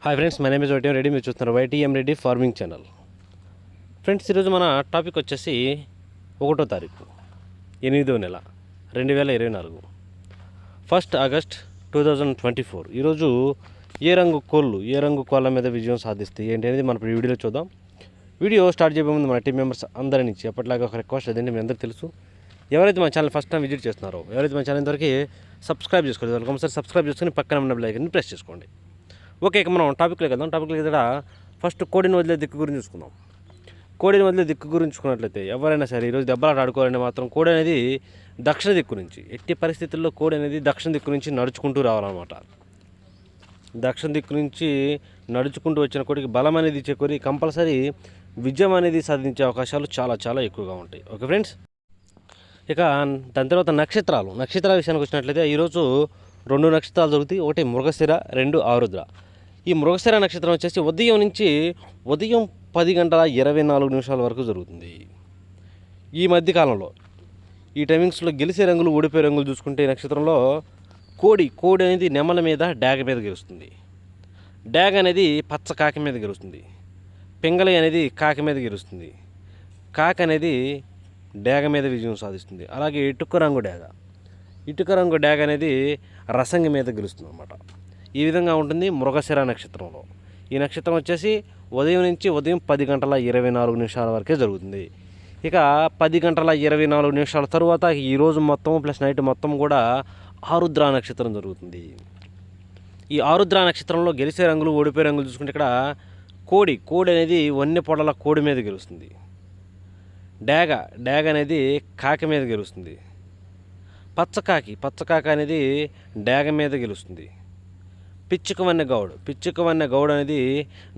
Hi friends, my name is YTM Reddy. మీరు చూస్తున్నారు YTM Reddy farming channel. Friends, ఈరోజు మన టాపిక్ వచ్చేసి 1వ తారీఖు 8వ నెల 2024 1 ఆగస్ట్ 2024. ఈరోజు ఏ రంగు కోళ్ళ మీద విజయం సాధిస్తాయి ఏంటి అనేది మన వీడియోలో చూద్దాం. వీడియో స్టార్ట్ చేయబోయే ముందు మన టీం మెంబర్స్ అందరి నుంచి ఎప్పటిలాగా ఒక రిక్వెస్ట్, అదేంటి మీ అందరికీ తెలుసు, ఎవరైతే మన ఛానల్ ఫస్ట్ టైం విజిట్ చేస్తున్నారో, ఎవరైతే మన ఛానల్ ఇంతవరకు సబ్స్క్రైబ్ చేసుకోండి, ఒకసారి సబ్స్క్రైబ్ చేసుకుని పక్కన ఉన్న బెల్ ఐకాన్ని ప్రెస్ చేసుకోండి. ఓకే, ఇక మనం టాపిక్లోకి వెళ్దాం. టాపిక్లోకి ఇక్కడ ఫస్ట్ కోడిని వదిలే దిక్కు గురించి చూసుకుందాం. కోడిని వదిలే దిక్కు గురించి చూసుకున్నట్లయితే ఎవరైనా సరే ఈరోజు దెబ్బలాట ఆడుకోవాలంటే మాత్రం కోడి అనేది దక్షిణ దిక్కు నుంచి, ఎట్టి పరిస్థితుల్లో కోడి అనేది దక్షిణ దిక్కు నుంచి నడుచుకుంటూ రావాలన్నమాట. దక్షిణ దిక్కు నుంచి నడుచుకుంటూ వచ్చిన కోడికి బలం అనేది చేకూరి కంపల్సరీ విజయం అనేది సాధించే అవకాశాలు చాలా చాలా ఎక్కువగా ఉంటాయి. ఓకే ఫ్రెండ్స్, ఇక దాని తర్వాత నక్షత్రాల విషయానికి వచ్చినట్లయితే ఈరోజు 2 నక్షత్రాలు దొరుకుతాయి. ఒకటి మృగశిర, 2 ఆరుద్ర. ఈ మృగశిర నక్షత్రం వచ్చేసి ఉదయం 10:24 వరకు జరుగుతుంది. ఈ మధ్యకాలంలో ఈ టైమింగ్స్లో గెలిచే రంగులు, ఓడిపోయే రంగులు చూసుకుంటే ఈ నక్షత్రంలో కోడి అనేది నెమల మీద, డాగ మీద గెలుస్తుంది. డాగ అనేది పచ్చ కాకి మీద గెలుస్తుంది. పింగళి అనేది కాకి మీద గెలుస్తుంది. కాక అనేది డాగ మీద విజయం సాధిస్తుంది. అలాగే ఇటుక రంగు డాగ అనేది రసంగి మీద గెలుస్తుంది అన్నమాట. ఈ విధంగా ఉంటుంది మృగశిర నక్షత్రంలో. ఈ నక్షత్రం వచ్చేసి ఉదయం 10:24 వరకే జరుగుతుంది. ఇక 10:24 తరువాత ఈరోజు మొత్తం ప్లస్ నైట్ మొత్తం కూడా ఆరుద్ర నక్షత్రం జరుగుతుంది. ఈ ఆరుద్ర నక్షత్రంలో గెలిచే రంగులు, ఓడిపోయే రంగులు చూసుకుంటే ఇక్కడ కోడి అనేది వన్య పొడల కోడి మీద గెలుస్తుంది. డాగ అనేది కాకి మీద గెలుస్తుంది. పచ్చకాకి అనేది డాగ మీద గెలుస్తుంది. పిచ్చుకవన్నె గౌడ్ అనేది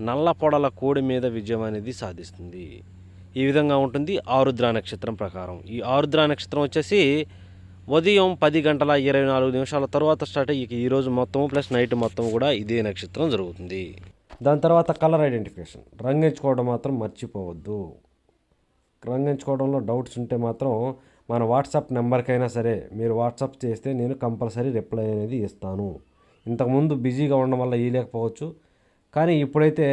నల్ల పొడల కోడి మీద విజయం అనేది సాధిస్తుంది. ఈ విధంగా ఉంటుంది ఆరుద్ర నక్షత్రం ప్రకారం. ఈ ఆరుద్ర నక్షత్రం వచ్చేసి ఉదయం 10:24 తర్వాత స్టార్ట్ అయ్యి ఈరోజు మొత్తం ప్లస్ నైట్ మొత్తం కూడా ఇదే నక్షత్రం జరుగుతుంది. దాని తర్వాత కలర్ ఐడెంటిఫికేషన్, రంగు ఎంచుకోవడం మాత్రం మర్చిపోవద్దు. రంగు ఎంచుకోవడంలో డౌట్స్ ఉంటే మాత్రం మన వాట్సాప్ నెంబర్కైనా సరే మీరు వాట్సాప్ చేస్తే నేను కంపల్సరీ రిప్లై అనేది ఇస్తాను. ఇంతకుముందు బిజీగా ఉండడం వల్ల ఇవ్వలేకపోవచ్చు, కానీ ఇప్పుడైతే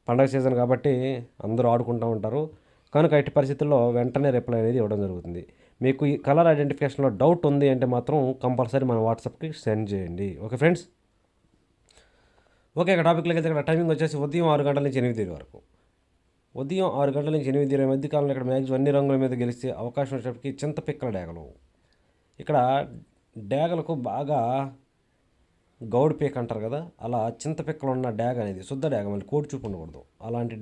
పండగ సీజన్ కాబట్టి అందరూ ఆడుకుంటూ ఉంటారు కనుక ఎట్టి పరిస్థితుల్లో వెంటనే రిప్లై అనేది ఇవ్వడం జరుగుతుంది. మీకు ఈ కలర్ ఐడెంటిఫికేషన్లో డౌట్ ఉంది అంటే మాత్రం కంపల్సరీ మన వాట్సాప్కి సెండ్ చేయండి. Okay friends, okay. ఇక టాపిక్లోకి వెళ్తే ఇక్కడ టైమింగ్ వచ్చేసి ఉదయం 6 గంటల నుంచి 8 వరకు. ఉదయం 6 గంటల నుంచి 8 మధ్య కాలంలో ఇక్కడ మ్యాక్సిమం అన్ని రంగుల మీద గెలిచే అవకాశం వచ్చేటప్పటికి చింతపిక్కల డాగలు. ఇక్కడ డాగలకు బాగా గౌడ్ పీక్ అంటారు కదా, అలా చింతపిక్కలు ఉన్న డాగ అనేది శుద్ధ డాగ, మళ్ళీ కోడి చూపు ఉండకూడదు. అలాంటి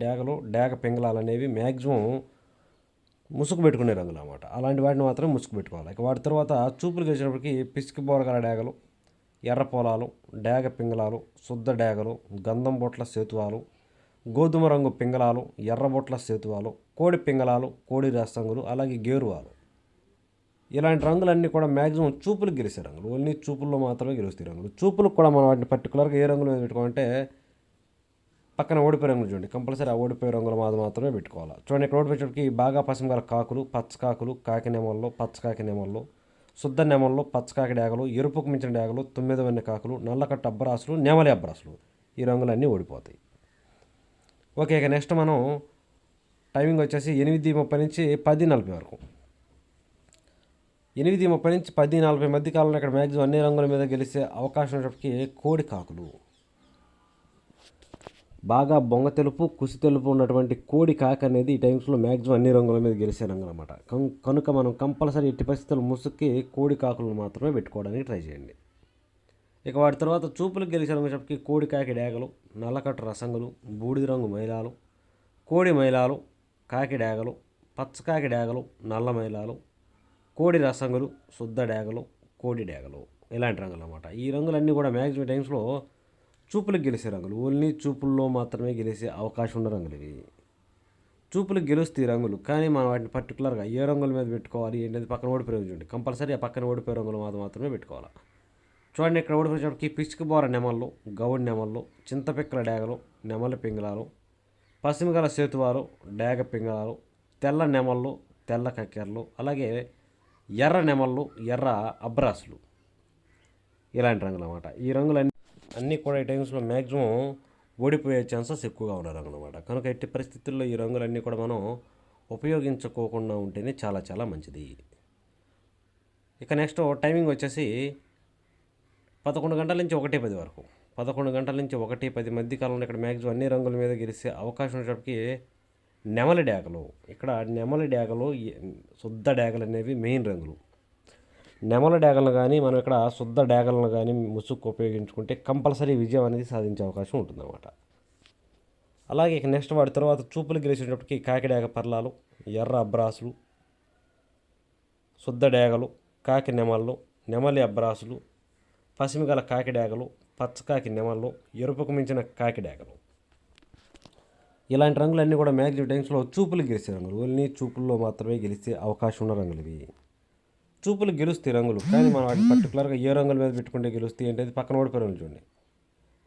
డాగ పింగళాలు అనేవి మ్యాక్సిమం ముసుగు పెట్టుకునే రంగులు అన్నమాట. అలాంటి వాటిని మాత్రం ముసుగు పెట్టుకోవాలి. ఇక వాటి తర్వాత చూపులు గెలిచినప్పటికీ పిసికి బోరగల డాగలు, ఎర్ర పొలాలు, డాగ పింగళాలు, శుద్ధ డాగలు, గంధం బొట్ల సేతువాలు, గోధుమ రంగు పింగళాలు, ఎర్రబొట్ల సేతువాలు, కోడి పింగళాలు, కోడి రసంగులు, అలాగే గేరువాలు. ఇలాంటి రంగులన్నీ కూడా మ్యాక్సిమం చూపులకు గెలిచే రంగులు. ఓన్లీ చూపుల్లో మాత్రమే గెలుస్తాయి రంగులు. చూపులకు కూడా మనం వాటిని పర్టికులర్గా ఏ రంగులు మీద పెట్టుకోవాలంటే పక్కన ఓడిపోయే రంగులు చూడండి, కంపల్సరీ ఆ ఓడిపోయే రంగుల మీద మాత్రమే పెట్టుకోవాలి. చూడండి, ఇక్కడ ఓడిపోయేటికి బాగా పసంగల కాకులు, పచ్చకాకులు, కాకి నెమల్లో, పచ్చకాకి నెమల్లో, శుద్ధ నెమల్లో, పచ్చకాకి డాగలు, ఎరుపుకు మించిన డాగలు, 9 వన్నె కాకులు, నల్లకట్ట అబ్బరాసులు, నెమలి అబ్బరాసులు, ఈ రంగులన్నీ ఓడిపోతాయి. ఓకే, ఇక నెక్స్ట్ మనం టైమింగ్ వచ్చేసి 8:30 నుంచి 10:40 వరకు. 8:30 నుంచి 10:40 మధ్య కాలంలో ఇక్కడ మ్యాక్సిమం అన్ని రంగుల మీద గెలిచే అవకాశం ఉన్నప్పటికీ కోడి కాకులు, బాగా బొంగ తెలుపు, కుసి తెలుపు ఉన్నటువంటి కోడి కాక అనేది ఈ టైమ్స్లో మ్యాక్సిమం అన్ని రంగుల మీద గెలిచే రంగులు అనమాట. కనుక మనం కంపల్సరీ ఎట్టి పరిస్థితులు ముసుక్కి కోడి కాకులను మాత్రమే పెట్టుకోవడానికి ట్రై చేయండి. ఇక వాటి తర్వాత చూపులకు గెలిచే రంగుకి కోడి కాకి డాగలు, నల్లకట్టు రసంగులు, బూడిద రంగు మైలాలు, కోడి మైలాలు, కాకి డాగలు, పచ్చకాకి డాగలు, నల్ల మైలాలు, కోడి రసంగులు, శుద్ధ డాగలు, కోడి డాగలు, ఇలాంటి రంగులు అన్నమాట. ఈ రంగులన్నీ కూడా మ్యాక్సిమం టైమ్స్లో చూపులకు గెలిచే రంగులు. ఓన్లీ చూపుల్లో మాత్రమే గెలిచే అవకాశం ఉన్న రంగులు ఇవి. చూపులకు గెలుస్తాయి రంగులు, కానీ మనం వాటిని పర్టికులర్గా ఏ రంగుల మీద పెట్టుకోవాలి ఏంటంటే పక్కన ఓడిపోయే చూడండి, కంపల్సరీ ఆ పక్కన ఓడిపోయే రంగులు మాత్రమే పెట్టుకోవాలి. చూడండి, ఇక్కడ ఓడిపోయేటప్పటికి పిచ్చుకు బోర నెమళ్ళు, గౌడి నెమళ్ళు, చింతపిక్కల డాగలు, నెమలి పింగళాలు, పసిమిగల సేతువాలు, డాగ పింగళాలు, తెల్ల నెమళ్ళు, తెల్ల కక్కెరలు, అలాగే ఎర్ర నెమళ్ళు, ఎర్ర అబ్రాసులు, ఇలాంటి రంగులు అన్నమాట. ఈ రంగులన్నీ కూడా ఈ టైమ్స్లో మ్యాక్సిమం ఓడిపోయే ఛాన్సెస్ ఎక్కువగా ఉన్న రంగు అనమాట. కనుక ఎట్టి పరిస్థితుల్లో ఈ రంగులన్నీ కూడా మనం ఉపయోగించుకోకుండా ఉంటేనే చాలా చాలా మంచిది. ఇక నెక్స్ట్ టైమింగ్ వచ్చేసి 11 గంటల నుంచి 1:10 వరకు. 11 గంటల నుంచి 1:10 మధ్య కాలంలో ఇక్కడ మ్యాక్సిమం అన్ని రంగుల మీద గెలిచే అవకాశం ఉన్నప్పటికీ నెమలి డ్యాగలు, ఇక్కడ నెమలి డ్యాగలు, శుద్ధ డ్యాగలు అనేవి మెయిన్ రంగులు. నెమలి డ్యాగలను కానీ మనం ఇక్కడ శుద్ధ డ్యాగలను కానీ ముసుగు ఉపయోగించుకుంటే కంపల్సరీ విజయం అనేది సాధించే అవకాశం ఉంటుందన్నమాట. అలాగే ఇక నెక్స్ట్ వాటి తర్వాత చూపులు గెలిచేటప్పటికి కాకి డ్యాగ పర్లాలు, ఎర్ర అబ్రాసులు, శుద్ధ డ్యాగలు, కాకి నెమళ్ళు, నెమలి అబ్రాసులు, పసిమిగల కాకి డ్యాగలు, పచ్చకాకి నెమళ్ళు, ఎరుపుకు మించిన కాకి డ్యాగలు. ఇలాంటి రంగులన్నీ కూడా మ్యాక్సిమం టైమ్స్లో చూపులు గెలిచే రంగులు. ఓన్లీ చూపుల్లో మాత్రమే గెలిచే అవకాశం ఉన్న రంగులు ఇవి. చూపులు గెలుస్తాయి రంగులు, కానీ మనం వాటిని పర్టికులర్గా ఏ రంగుల మీద పెట్టుకుంటే గెలుస్తాయి అంటే పక్కన ఓడిపోయే రంగులు చూడండి.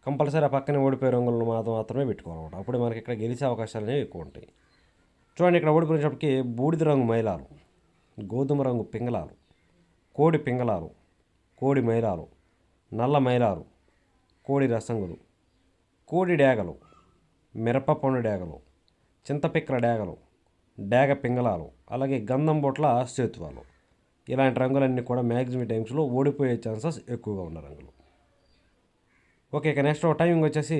కంపల్సరీ ఆ పక్కనే ఓడిపోయే రంగులను మాత్రమే పెట్టుకోవాలన్నమాట. అప్పుడే మనకి ఇక్కడ గెలిచే అవకాశాలు అనేవి ఎక్కువ ఉంటాయి. చూడండి, ఇక్కడ ఓడిపోయినప్పటికీ బూడిద రంగు మైలాలు, గోధుమ రంగు పింగళాలు, కోడి పింగళాలు, కోడి మైలాలు, నల్ల మైలాలు, కోడి రసంగులు, కోడి డ్యాగలు, మిరప పండు డ్యాగలు, చింతపిక్కల డ్యాగలు, డ్యాగ పింగళాలు, అలాగే గంధం బొట్ల సేతువాలు. ఇలాంటి రంగులన్నీ కూడా మ్యాక్సిమం టైమ్స్లో ఓడిపోయే ఛాన్సెస్ ఎక్కువగా ఉన్న రంగులు. ఓకే, ఇక నెక్స్ట్ టైమింగ్ వచ్చేసి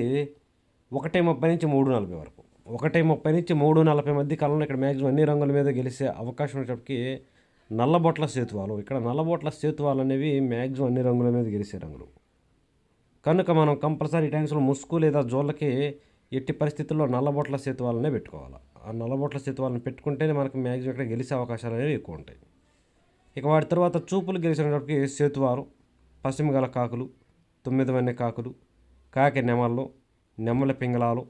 1:30 నుంచి 3:40 వరకు. 1:30 నుంచి 3:40 మధ్య కాలంలో ఇక్కడ మ్యాక్సిమం అన్ని రంగుల మీద గెలిచే అవకాశం ఉన్నప్పటికీ నల్లబొట్ల సేతువాలు, ఇక్కడ నల్లబొట్ల సేతువాలు అనేవి మ్యాక్సిమం అన్ని రంగుల మీద గెలిచే రంగులు. కనుక మనం కంపల్సరీ టైమ్స్లో ముసుగు లేదా జోళ్ళకి ఎట్టి పరిస్థితుల్లో నల్లబొట్ల సేతువాలనే పెట్టుకోవాలి. ఆ నల్లబొట్ల సేతువాలను పెట్టుకుంటేనే మనకు మ్యాక్సిమం ఇక్కడ గెలిచే అవకాశాలు అనేవి ఎక్కువ ఉంటాయి. ఇక వాటి తర్వాత చూపులు గెలిచినప్పటికీ సేతువారు, పశ్చిమగల కాకులు, 9 వన్నె కాకులు, కాకి నెమళ్ళు, నెమలి పింగళాలు,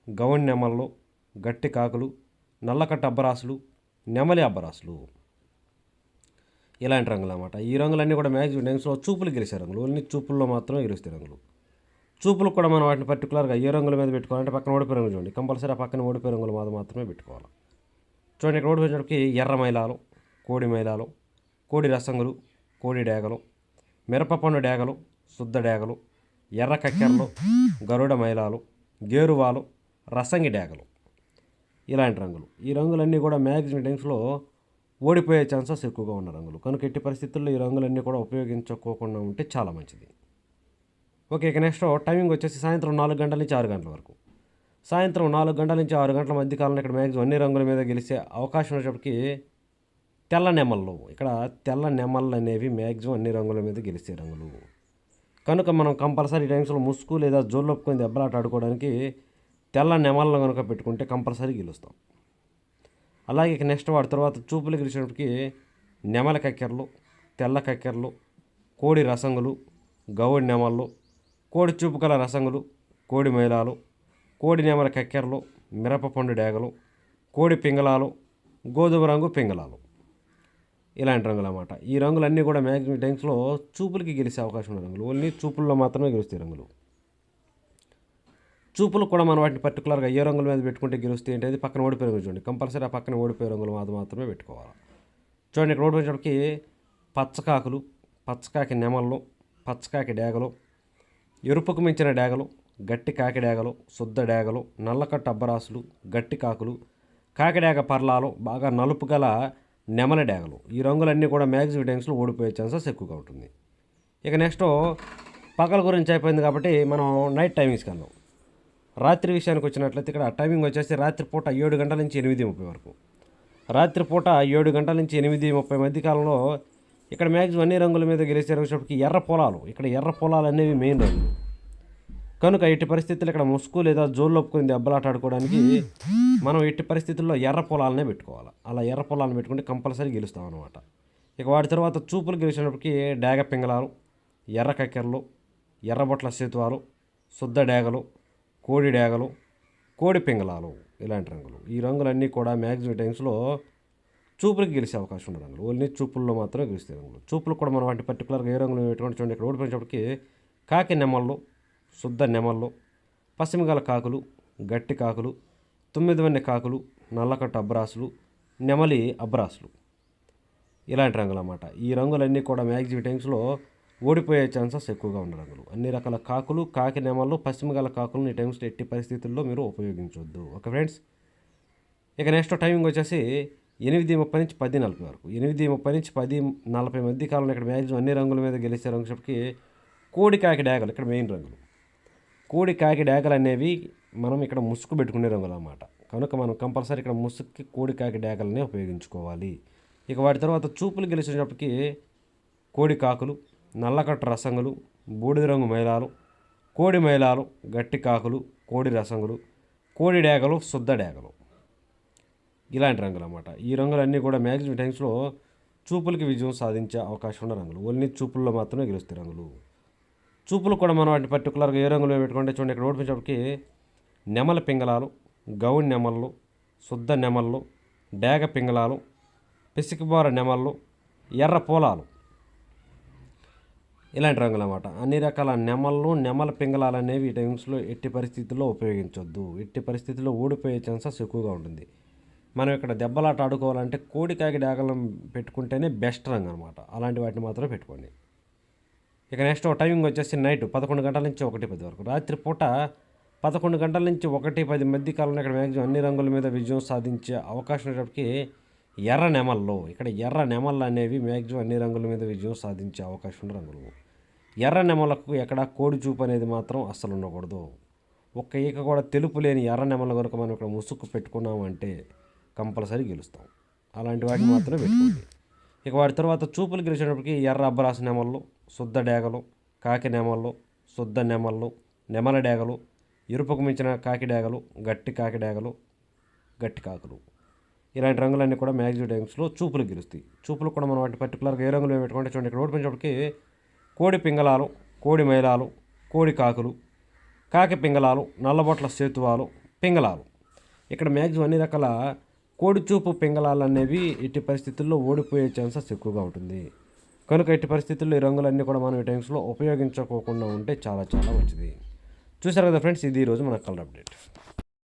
గౌన్ నెమళ్ళు, గట్టి కాకులు, నల్లకట్ట అబ్బరాసులు, నెమలి అబ్బరాసులు. ఇలాంటి రంగులు అన్నమాట. ఈ రంగులన్నీ కూడా మ్యాక్సిమం టైమ్స్లో చూపులు గెలిచే రంగులు. ఓన్లీ చూపుల్లో మాత్రమే గెలుస్తాయి రంగులు. చూపులు కూడా మనం వాటిని పర్టికులర్గా ఏ రంగుల మీద పెట్టుకోవాలంటే పక్కన ఓడిపోయే రంగులు చూడండి. కంపల్సరీ ఆ పక్కన ఓడిపోయే రంగులు మాత్రమే పెట్టుకోవాలి. చూడండి, ఇక్కడ ఓడిపోయేటప్పటికి ఎర్ర మైలాలు, కోడి మైలాలు, కోడి రసంగులు, కోడి డ్యాగలు, మిరపపండు డ్యాగలు, శుద్ధ డ్యాగలు, ఎర్ర కక్కెరలు, గరుడ మైలాలు, గేరువాలు, రసంగి డ్యాగలు. ఇలాంటి రంగులు. ఈ రంగులన్నీ కూడా మ్యాక్సిమం టైమ్స్లో ఓడిపోయే ఛాన్సెస్ ఎక్కువగా ఉన్న రంగులు. కనుక ఎట్టి పరిస్థితుల్లో ఈ రంగులన్నీ కూడా ఉపయోగించుకోకుండా ఉంటే చాలా మంచిది. ఓకే, ఇక నెక్స్ట్ టైమింగ్ వచ్చేసి సాయంత్రం 4 గంటల నుంచి 6 గంటల వరకు. సాయంత్రం 4 గంటల నుంచి 6 గంటల మధ్య కాలంలో ఇక్కడ మ్యాక్సిమం అన్ని రంగుల మీద గెలిచే అవకాశం ఉన్నప్పటికీ తెల్ల నెమళ్ళు, ఇక్కడ తెల్ల నెమళ్ళు అనేవి మ్యాక్సిమం అన్ని రంగుల మీద గెలిచే రంగులు. కనుక మనం కంపల్సరీ టైమ్స్లో ముసుగు లేదా జోళ్ళొప్పుకొని దెబ్బలాట ఆడుకోవడానికి తెల్ల నెమళ్ళను కనుక పెట్టుకుంటే కంపల్సరీ గెలుస్తాం. అలాగే ఇక నెక్స్ట్ వాటి తర్వాత చూపులు గెలిచినప్పటికీ నెమల కక్కెరలు, తెల్ల కక్కెరలు, కోడి రసంగులు, గౌడి నెమళ్ళు, కోడి చూపు గల రసంగులు, కోడి మైలాలు, కోడి నెమల కక్కెరలు, మిరప పండు డ్యాగలు, కోడి పింగళాలు, గోధుమ రంగు పింగళాలు. ఇలాంటి రంగులు అన్నమాట. ఈ రంగులన్నీ కూడా మ్యాక్సిమం టైమ్స్లో చూపులకి గెలిచే అవకాశం ఉన్న రంగులు. ఓన్లీ చూపుల్లో మాత్రమే గెలుస్తాయి రంగులు. చూపులు కూడా మనం వాటిని పర్టికులర్గా ఏ రంగుల మీద పెట్టుకుంటే గెలుస్తాయి అంటే పక్కన ఓడిపోయే రంగులు చూడండి. కంపల్సరీ ఆ పక్కన ఓడిపోయే రంగులు మాత్రమే పెట్టుకోవాలి. చూడండి, ఇక్కడ ఓడిపోయేటప్పటికి పచ్చకాకులు, పచ్చకాకి నెమళ్ళు, పచ్చకాకి డ్యాగలు, ఎరుపుకు మించిన డ్యాగలు, గట్టి కాకి డ్యాగలు, శుద్ధ డ్యాగలు, నల్లకట్ట అబ్బరాసులు, గట్టి కాకులు, కాకి డ్యాగ పర్లాలు, బాగా నలుపు గల నెమల డ్యాగలు. ఈ రంగులన్నీ కూడా మ్యాక్సిమం టైమ్స్లో ఓడిపోయే ఛాన్సెస్ ఎక్కువగా ఉంటుంది. ఇక నెక్స్ట్ పగల గురించి అయిపోయింది కాబట్టి మనం నైట్ టైమింగ్స్కి వెళ్దాం. రాత్రి విషయానికి వచ్చినట్లయితే ఇక్కడ టైమింగ్ వచ్చేసి రాత్రిపూట 7 గంటల నుంచి 8:30 వరకు. రాత్రిపూట 7 గంటల నుంచి 8:30 మధ్య కాలంలో ఇక్కడ మ్యాక్సిమం అన్ని రంగుల మీద గెలిచే వచ్చేటప్పటికి ఎర్ర పొలాలు, ఇక్కడ ఎర్ర పొలాలు అనేవి మెయిన్ రంగులు. కనుక ఎట్టి పరిస్థితుల్లో ఇక్కడ ముసుగు లేదా జోళ్ళు ఒప్పుకొని దెబ్బలాట ఆడుకోవడానికి మనం ఎట్టి పరిస్థితుల్లో ఎర్ర పొలాలనే పెట్టుకోవాలి. అలా ఎర్ర పొలాలను పెట్టుకుంటే కంపల్సరీ గెలుస్తాం అనమాట. ఇక వాటి తర్వాత చూపులు గెలిచినప్పటికీ డ్యాగ పింగళాలు, ఎర్ర కక్కెరలు, ఎర్రబొట్ల సేతువాలు, శుద్ధ డ్యాగలు, కోడి డ్యాగలు, కోడి పింగళాలు. ఇలాంటి రంగులు. ఈ రంగులన్నీ కూడా మ్యాక్సిమం టైమ్స్లో చూపులకు గెలిచే అవకాశం ఉన్న రంగులు. ఓన్లీ చూపుల్లో మాత్రమే గెలుస్తాయి రంగులు. చూపులు కూడా మనం వాటి పర్టికులర్గా ఏ రంగులు పెట్టుకుంటే చూడండి, ఇక్కడ ఓడిపోయినప్పటికీ కాకి నెమళ్ళు, శుద్ధ నెమళ్ళు, పశ్చిమగల కాకులు, గట్టి కాకులు, 9 వన్నె కాకులు, నల్లకట్ట అబ్రాసులు, నెమలి అబ్రాసులు. ఇలాంటి రంగులు అన్నమాట. ఈ రంగులన్నీ కూడా మ్యాక్సిమం టైమ్స్లో ఓడిపోయే ఛాన్సెస్ ఎక్కువగా ఉన్న రంగులు. అన్ని రకాల కాకులు, కాకి నెమళ్ళు, పశ్చిమగల కాకులను ఈ టైమ్స్లో ఎట్టి పరిస్థితుల్లో మీరు ఉపయోగించవద్దు. Okay friends. ఇక నెక్స్ట్ టైమింగ్ వచ్చేసి 8:30 నుంచి 10:40 వరకు. 8:30 నుంచి 10:40 మధ్య కాలంలో ఇక్కడ మ్యాక్సిమం అన్ని రంగుల మీద గెలిచే రంగులకి కోడి కాకి డేగలు ఇక్కడ మెయిన్ రంగులు. కోడి కాకి డేగలు అనేవి మనం ఇక్కడ ముసుగు పెట్టుకునే రంగులు అన్నమాట. కనుక మనం కంపల్సరీ ఇక్కడ ముసుగుకి కోడి కాకి డేగలనే ఉపయోగించుకోవాలి. ఇక వాటి తర్వాత చూపులు గెలిచేటప్పటికి కోడి కాకులు, నల్లకట్ట రసంగులు, బూడిద రంగు మైలాలు, కోడి మైలాలు, గట్టి కాకులు, కోడి రసంగులు, కోడి డేగలు, శుద్ధ డేగలు, ఇలాంటి రంగులు అన్నమాట. ఈ రంగులన్నీ కూడా మ్యాక్సిమం టైమ్స్లో చూపులకి విజయం సాధించే అవకాశం ఉన్న రంగులు. ఓన్లీ చూపుల్లో మాత్రమే గెలుస్తాయి రంగులు. చూపులు కూడా మనం వాటిని పర్టికులర్గా ఏ రంగులో పెట్టుకుంటే చూడండి, ఇక్కడ ఓడిపించేటప్పటికి నెమల పింగళాలు, గౌన్ నెమళ్ళు, శుద్ధ నెమళ్ళు, డేగ పింగళాలు, పిసికిబార నెమళ్ళు, ఎర్ర పూలాలు, ఇలాంటి రంగులు అన్నమాట. అన్ని రకాల నెమళ్ళు, నెమల పింగళాలు అనేవి ఈ టైమ్స్లో ఎట్టి పరిస్థితుల్లో ఉపయోగించవద్దు. ఎట్టి పరిస్థితుల్లో ఓడిపోయే ఛాన్సెస్ ఎక్కువగా ఉంటుంది. మనం ఇక్కడ దెబ్బలాట ఆడుకోవాలంటే కోడికాకి డేగలను పెట్టుకుంటేనే బెస్ట్ రంగు అనమాట. అలాంటి వాటిని మాత్రమే పెట్టుకోండి. ఇక నెక్స్ట్ టైమింగ్ వచ్చేసి నైట్ 11 గంటల నుంచి 1:10 వరకు. రాత్రి పూట 11 గంటల నుంచి 1:10 మధ్య కాలంలో ఇక్కడ మ్యాక్సిమం అన్ని రంగుల మీద విజయం సాధించే అవకాశం ఉన్నప్పటికీ ఎర్ర నెమల్లో, ఇక్కడ ఎర్ర నెమళ్ళు అనేవి మ్యాక్సిమం అన్ని రంగుల మీద విజయం సాధించే అవకాశం ఉన్న రంగులు. ఎర్ర నెమలకు ఎక్కడ కోడి చూపు అనేది మాత్రం అస్సలు ఉండకూడదు. ఒక్క ఈక కూడా తెలుపు లేని ఎర్ర నెమల కనుక మనం ఇక్కడ ముసుగు పెట్టుకున్నామంటే కంపల్సరీ గెలుస్తాం. అలాంటి వాటిని మాత్రమే పెట్టుకోండి. ఇక వాటి తర్వాత చూపులు గెలిచేటప్పటికి ఎర్ర అబ్బరాసు నెమళ్ళు, శుద్ధ డేగలు, కాకి నెమళ్ళు, శుద్ధ నెమళ్ళు, నెమల డేగలు, ఎరుపుకు మించిన కాకి డేగలు, గట్టి కాకి డేగలు, గట్టి కాకులు, ఇలాంటి రంగులన్నీ కూడా మ్యాక్సిమం టైమ్స్లో చూపులు గెలుస్తాయి. చూపులు కూడా మనం వాటి పర్టికులర్గా ఏ రంగులు పెట్టుకుంటే చూడండి, ఇక్కడ ఓడిపించేటప్పటికి కోడి పింగళాలు, కోడి మైలాలు, కోడి కాకులు, కాకి పింగళాలు, నల్లబొట్ల సేతువాలు, పింగళాలు, ఇక్కడ మ్యాక్సిమం అన్ని రకాల కోడి చూపు పింగళాలు అనేవి ఎట్టి పరిస్థితుల్లో ఓడిపోయే ఛాన్సెస్ ఎక్కువగా ఉంటుంది. కనుక ఎట్టి పరిస్థితుల్లో ఈ రంగులన్నీ కూడా మనం ఈ టైమ్స్లో ఉపయోగించుకోకుండా ఉంటే చాలా చాలా మంచిది. చూసారు కదా ఫ్రెండ్స్, ఇది ఈరోజు మన కలర్ అప్డేట్.